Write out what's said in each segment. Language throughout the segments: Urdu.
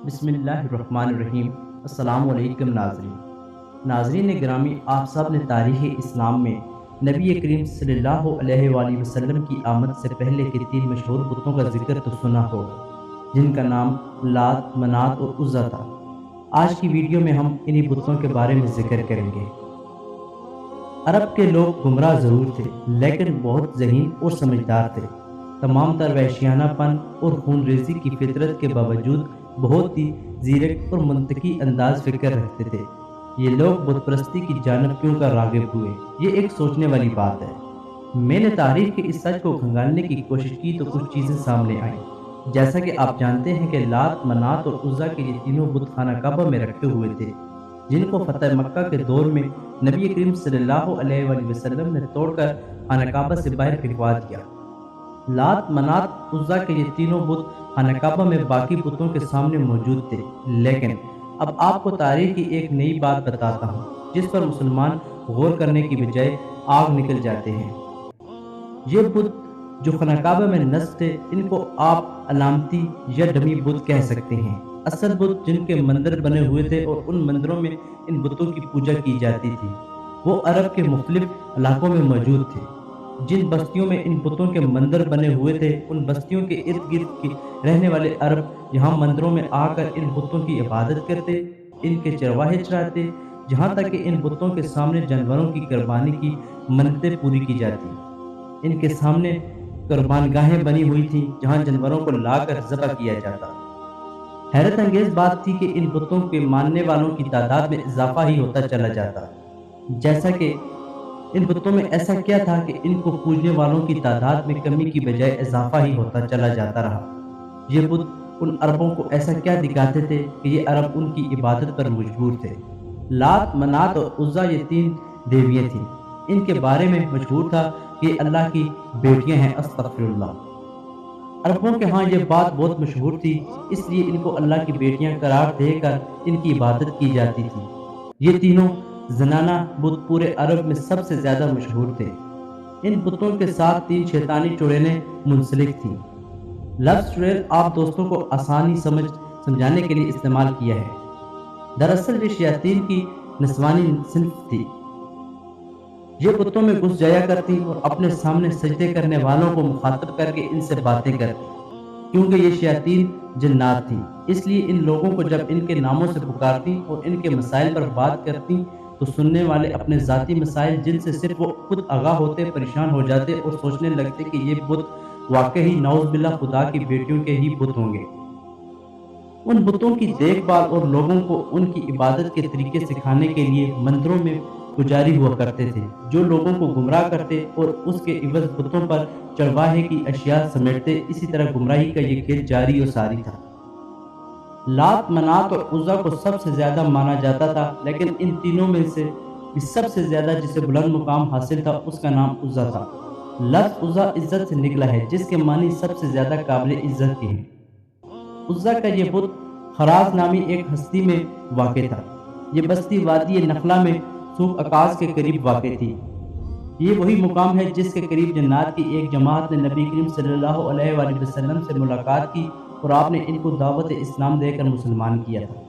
بسم اللہ الرحمن الرحیم۔ السلام علیکم ناظرین گرامی، آپ سب نے تاریخ اسلام میں نبی کریم صلی اللہ علیہ وآلہ وسلم کی آمد سے پہلے کے 3 مشہور بتوں کا ذکر تو سنا ہو، جن کا نام لات، منات اور عزا تھا۔ آج کی ویڈیو میں ہم انہی بتوں کے بارے میں ذکر کریں گے۔ عرب کے لوگ گمراہ ضرور تھے، لیکن بہت ذہین اور سمجھدار تھے۔ تمام تر وحشیانہ پن اور خون ریزی کی فطرت کے باوجود بہت ہی زیرک اور منطقی انداز فکر رکھتے تھے۔ یہ لوگ بت پرستی کی جانب کیوں کا راغب ہوئے، یہ ایک سوچنے والی بات ہے۔ میں نے تاریخ کے اس سچ کو کھنگالنے کی کوشش کی تو کچھ چیزیں سامنے آئیں۔ جیسا کہ آپ جانتے ہیں کہ لات، منات اور عزا کے یہ تینوں بت خانہ کعبہ میں رکھے ہوئے تھے، جن کو فتح مکہ کے دور میں نبی کریم صلی اللہ علیہ وآلہ وسلم نے توڑ کر خانہ کعبہ سے باہر پھینکوا دیا۔ لات، منات، عزا کے یہ تینوں بت خانہ کعبہ میں باقی بتوں کے سامنے موجود تھے، لیکن اب آپ کو تاریخ کی ایک نئی بات بتاتا ہوں جس پر مسلمان غور کرنے کی بجائے آگ نکل جاتے ہیں۔ یہ بت جو خانہ کعبہ میں نصب تھے، ان کو آپ علامتی یا ڈمی بت کہہ سکتے ہیں۔ اصل بت جن کے مندر بنے ہوئے تھے اور ان مندروں میں ان بتوں کی پوجا کی جاتی تھی، وہ عرب کے مختلف علاقوں میں موجود تھے۔ جن بستیوں میں ان بتوں کے مندر بنے ہوئے تھے، ان بستیوں کے ارد گرد کے رہنے والے عرب یہاں مندروں میں آ کر ان بتوں کی عبادت کرتے، ان کے چرواہے چراتے، جہاں تک کہ ان بتوں کے سامنے جانوروں کی قربانی کی منتیں پوری کی جاتی۔ ان کے سامنے قربان گاہیں بنی ہوئی تھیں جہاں جانوروں کو لا کر ذبح کیا جاتا۔ حیرت انگیز بات تھی کہ ان بتوں کے ماننے والوں کی تعداد میں اضافہ ہی ہوتا چلا جاتا، جیسا کہ ان بتوں میں ایسا کیا تھا کہ ان کو پوجنے والوں کی تعداد میں کمی کی بجائے اضافہ ہی ہوتا چلا جاتا رہا۔ یہ بت ان عربوں کو ایسا کیا دکھاتے تھے کہ یہ عرب ان کی عبادت پر مجبور تھے۔ لات، منات اور عزا یہ 3 دیویاں تھیں۔ ان کے بارے میں مشہور تھا کہ یہ اللہ کی بیٹیاں ہیں، استغفر اللہ۔ عربوں کے ہاں یہ بات بہت مشہور تھی، اس لیے ان کو اللہ کی بیٹیاں قرار دے کر ان کی عبادت کی جاتی تھی۔ یہ تینوں زنانہ بت پورے عرب میں سب سے زیادہ مشہور تھے۔ ان بتوں کے ساتھ 3 شیطانی چڑیلیں منسلک تھیں۔ لفظ چڑیل آپ دوستوں کو آسانی سمجھانے کے لیے استعمال کیا ہے، دراصل یہ شیاطین کی نسوانی صنف تھی۔ یہ بتوں میں گھس جایا کرتی اور اپنے سامنے سجدے کرنے والوں کو مخاطب کر کے ان سے باتیں کرتی۔ کیونکہ یہ شیاطین جنات تھیں، اس لیے ان لوگوں کو جب ان کے ناموں سے پکارتی اور ان کے مسائل پر بات کرتی تو سننے والے اپنے ذاتی مسائل جن سے صرف وہ خود آگاہ ہوتے پریشان ہو جاتے اور سوچنے لگتے کہ یہ بت واقعی نعوذ باللہ خدا کی بیٹیوں کے ہی بت ہوں گے۔ ان بتوں کی دیکھ بھال اور لوگوں کو ان کی عبادت کے طریقے سکھانے کے لیے مندروں میں پجاری ہوا کرتے تھے، جو لوگوں کو گمراہ کرتے اور اس کے عوض بتوں پر چڑھواہے کی اشیاء سمیٹتے۔ اسی طرح گمراہی کا یہ کھیل جاری و ساری تھا۔ لات، منات اور عزا کو سب سے زیادہ مانا جاتا تھا، لیکن ان تینوں میں سے بھی سب سے زیادہ جسے بلند مقام حاصل تھا اس کا نام عزا تھا۔ لفظ عزا عزت سے نکلا ہے، جس کے معنی سب سے زیادہ قابل عزت کے ہیں۔ عزا کا یہ بت خراز نامی ایک ہستی میں واقع تھا۔ یہ بستی وادی نخلا میں سوق عکاظ کے قریب واقع تھی۔ یہ وہی مقام ہے جس کے قریب جنات کی ایک جماعت نے نبی کریم صلی اللہ علیہ وآلہ وسلم سے ملاقات کی اور آپ نے ان کو دعوت اسلام دے کر مسلمان کیا تھا۔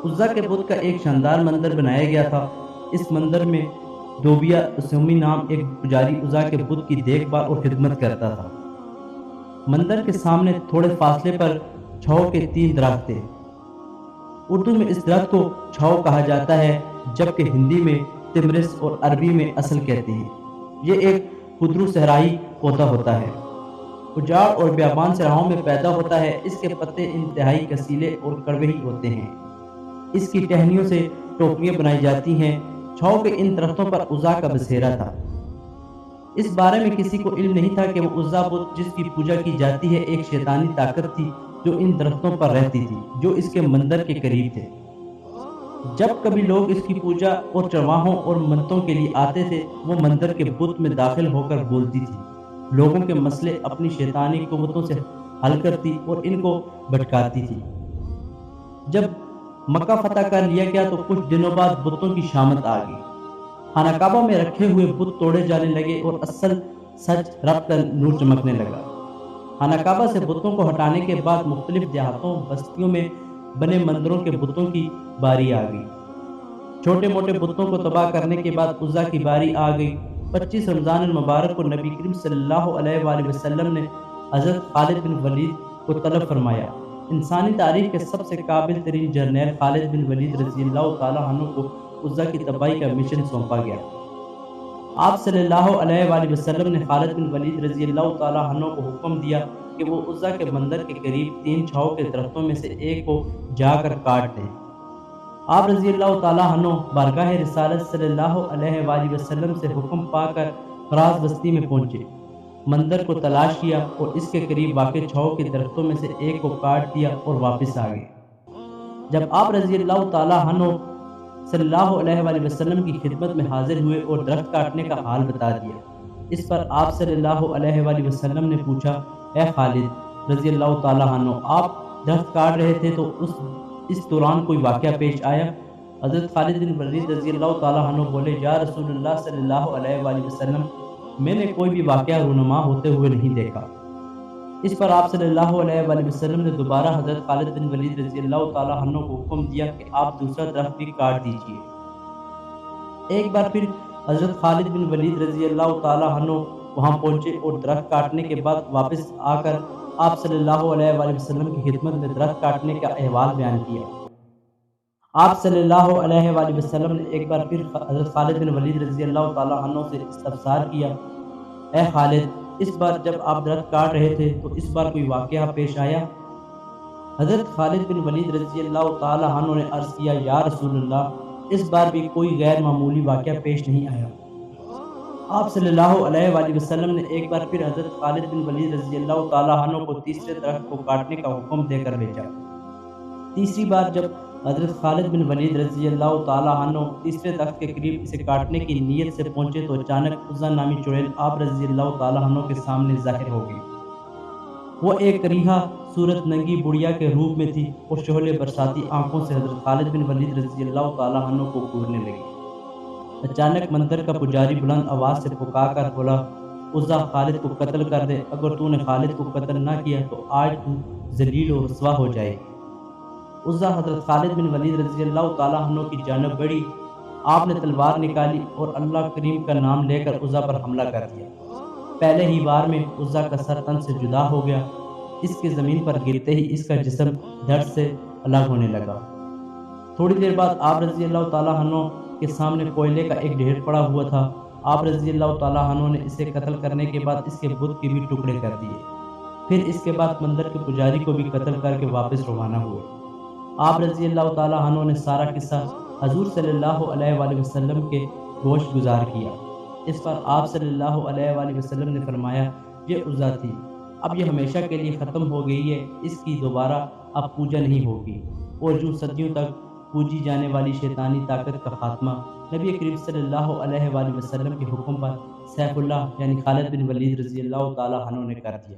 عزا کے بت کا ایک شاندار مندر بنایا گیا تھا۔ اس مندر میں دوبیہ اسومی نام ایک پجاری عزا کے بت کی دیکھ بھال اور خدمت کرتا تھا۔ مندر کے سامنے تھوڑے فاصلے پر چھاؤ کے 3 درخت تھے۔ اردو میں اس درخت کو چھاؤ کہا جاتا ہے، جبکہ ہندی میں تمرس اور عربی میں اصل کہتے ہیں۔ یہ ایک خودرو صحرائی پودا ہوتا ہے، اجاڑ اور بیابان صحراؤں میں پیدا ہوتا ہے۔ اس کے پتے انتہائی کسیلے اور کڑوے ہی ہوتے ہیں۔ اس کی ٹہنیوں سے ٹوکریاں بنائی جاتی ہیں۔ چھاؤ کے ان درختوں پر عزا کا بسیرا تھا۔ اس بارے میں کسی کو علم نہیں تھا کہ وہ عزا بت جس کی پوجا کی جاتی ہے ایک شیطانی طاقت تھی جو ان درختوں پر رہتی تھی، جو اس کے مندر کے قریب تھے۔ جب کبھی لوگ اس کی پوجا اور چرواہوں اور منتوں کے لیے آتے تھے، وہ مندر کے بت میں داخل ہو کر بولتی تھی، لوگوں کے مسئلے اپنی شیطانی قوتوں سے حل کرتی اور ان کو بھٹکاتی تھی۔ جب مکہ فتح کر لیا گیا تو کچھ دنوں بعد بتوں کی شامت آ گئی۔ خانہ کعبہ میں رکھے ہوئے بت توڑے جانے لگے اور اصل سچ رب کا نور چمکنے لگا۔ خانہ کعبہ سے بتوں کو ہٹانے کے بعد مختلف دیہاتوں بستیوں میں بنے مندروں کے بتوں کی باری آ گئی۔ چھوٹے موٹے بتوں کو تباہ کرنے کے بعد عزا کی باری آ گئی۔ 25 رمضان المبارک کو نبی کریم صلی اللہ علیہ وآلہ وسلم نے حضرت خالد بن ولید کو طلب فرمایا۔ انسانی تاریخ کے سب سے قابل ترین جرنیل خالد بن ولید رضی اللہ تعالیٰ عنہ کو عزا کی تباہی کا مشن سونپا گیا۔ آپ صلی اللہ علیہ وآلہ وسلم نے خالد بن ولید رضی اللہ تعالیٰ عنہ کو حکم دیا کہ وہ عزا کے مندر کے قریب 3 چھاؤ کے درختوں میں سے ایک کو جا کر کاٹ دیں۔ آپ رضی اللہ تعالیٰ عنہ بارگاہ رسالت صلی اللہ علیہ وآلہ وسلم سے حکم پا کر فراز بستی میں پہنچے، مندر کو تلاش کیا اور اس کے قریب واقع چھاؤ کے درختوں میں سے ایک کو کاٹ دیا اور واپس آ گئے۔ جب آپ رضی اللہ تعالیٰ عنہ صلی اللہ علیہ وآلہ وسلم کی خدمت میں حاضر ہوئے اور درخت کاٹنے کا حال بتا دیا، اس پر آپ صلی اللہ علیہ وآلہ وسلم نے پوچھا، اے خالد رضی اللہ تعالیٰ عنہ، آپ درخت کاٹ رہے تھے تو اس دوران کوئی واقعہ پیش آیا؟ حضرت خالد بن ولید رضی اللہ تعالیٰ عنہ بولے، یا رسول اللہ صلی اللہ علیہ وآلہ وسلم، میں نے کوئی بھی واقعہ رونما ہوتے ہوئے نہیں دیکھا۔ اس پر آپ صلی اللہ علیہ وآلہ وسلم نے دوبارہ حضرت خالد بن ولید رضی اللہ تعالیٰ عنہ کو حکم دیا کہ آپ دوسرا درخت بھی کاٹ دیجیے۔ ایک بار پھر حضرت خالد بن ولید رضی اللہ تعالیٰ عنہ وہاں پہنچے اور درخت کاٹنے کے بعد واپس آ کر آپ صلی اللہ علیہ وآلہ وسلم کی خدمت میں درخت کاٹنے کا احوال بیان کیا۔ آپ صلی اللہ علیہ وآلہ وسلم نے ایک بار پھر حضرت خالد بن ولید رضی اللہ تعالیٰ عنہ سے استفسار کیا، اے خالد، اس بار جب آپ درخت کاٹ رہے تھے تو اس بار کوئی واقعہ پیش آیا؟ حضرت خالد بن ولید رضی اللہ تعالیٰ عنہ نے عرض کیا، یا رسول اللہ، اس بار بھی کوئی غیر معمولی واقعہ پیش نہیں آیا۔ آپ صلی اللہ علیہ وآلہ وسلم نے ایک بار پھر حضرت خالد بن ولید رضی اللہ تعالیٰ عنہ کو تیسرے درخت کو کاٹنے کا حکم دے کر بھیجا۔ تیسری بار جب حضرت خالد بن ولید رضی اللہ تعالیٰ عنہ تیسرے درخت کے قریب اسے کاٹنے کی نیت سے پہنچے تو اچانک عزا نامی چڑیل آپ رضی اللہ تعالیٰ عنہ کے سامنے ظاہر ہو گئی۔ وہ ایک کریہا صورت ننگی بڑھیا کے روپ میں تھی اور شعلے برساتی آنکھوں سے حضرت خالد بن ولید رضی اللہ تعالیٰ عنہ کو گھورنے لگی۔ اچانک مندر کا پجاری بلند آواز سے پکار کر بولا، عزا خالد کو قتل کر دے، اگر تو نے خالد کو قتل نہ کیا تو آج تو ذلیل و رسوا ہو جائے گی۔ عزا حضرت خالد بن ولید رضی اللہ تعالیٰ عنہ کی جانب بڑھی، آپ نے تلوار نکالی اور اللہ کریم کا نام لے کر عزا پر حملہ کر دیا۔ پہلے ہی وار میں عزا کا سر تن سے جدا ہو گیا، اس کے زمین پر گرتے ہی اس کا جسم درد سے الگ ہونے لگا۔ تھوڑی دیر بعد آپ رضی اللہ تعالیٰ عنہ کے سامنے کوئلے کا ایک ڈھیر پڑا ہوا تھا۔ آپ رضی اللہ تعالیٰ عنہ نے اسے قتل کرنے کے بعد اس کے بت کے بھی ٹکڑے کر دیے، پھر اس کے بعد مندر کے پجاری کو بھی قتل کر کے واپس روانہ ہوئے۔ آپ رضی اللہ تعالیٰ عنہ نے سارا قصہ حضور صلی اللہ علیہ وآلہ وسلم کے گوش گزار کیا۔ اس پر آپ صلی اللہ علیہ وآلہ وسلم نے فرمایا، یہ عزا تھی، اب یہ ہمیشہ کے لیے ختم ہو گئی ہے، اس کی دوبارہ اب پوجا نہیں ہوگی، اور جو صدیوں تک پوجی جانے والی شیطانی طاقت کا خاتمہ نبی کریم صلی اللہ علیہ وآلہ وسلم کے حکم پر سیف اللہ یعنی خالد بن ولید رضی اللہ تعالیٰ عنہ نے کر دیا۔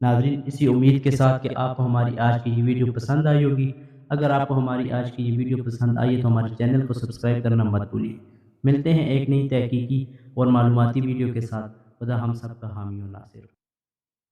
ناظرین، اسی امید کے ساتھ کہ آپ کو ہماری آج کی یہ ویڈیو پسند آئی ہوگی۔ اگر آپ کو ہماری آج کی یہ ویڈیو پسند آئی تو ہمارے چینل کو سبسکرائب کرنا مت بھولیے۔ ملتے ہیں ایک نئی تحقیقی اور معلوماتی ویڈیو کے ساتھ۔ خدا ہم سب کا حامی و ناصر۔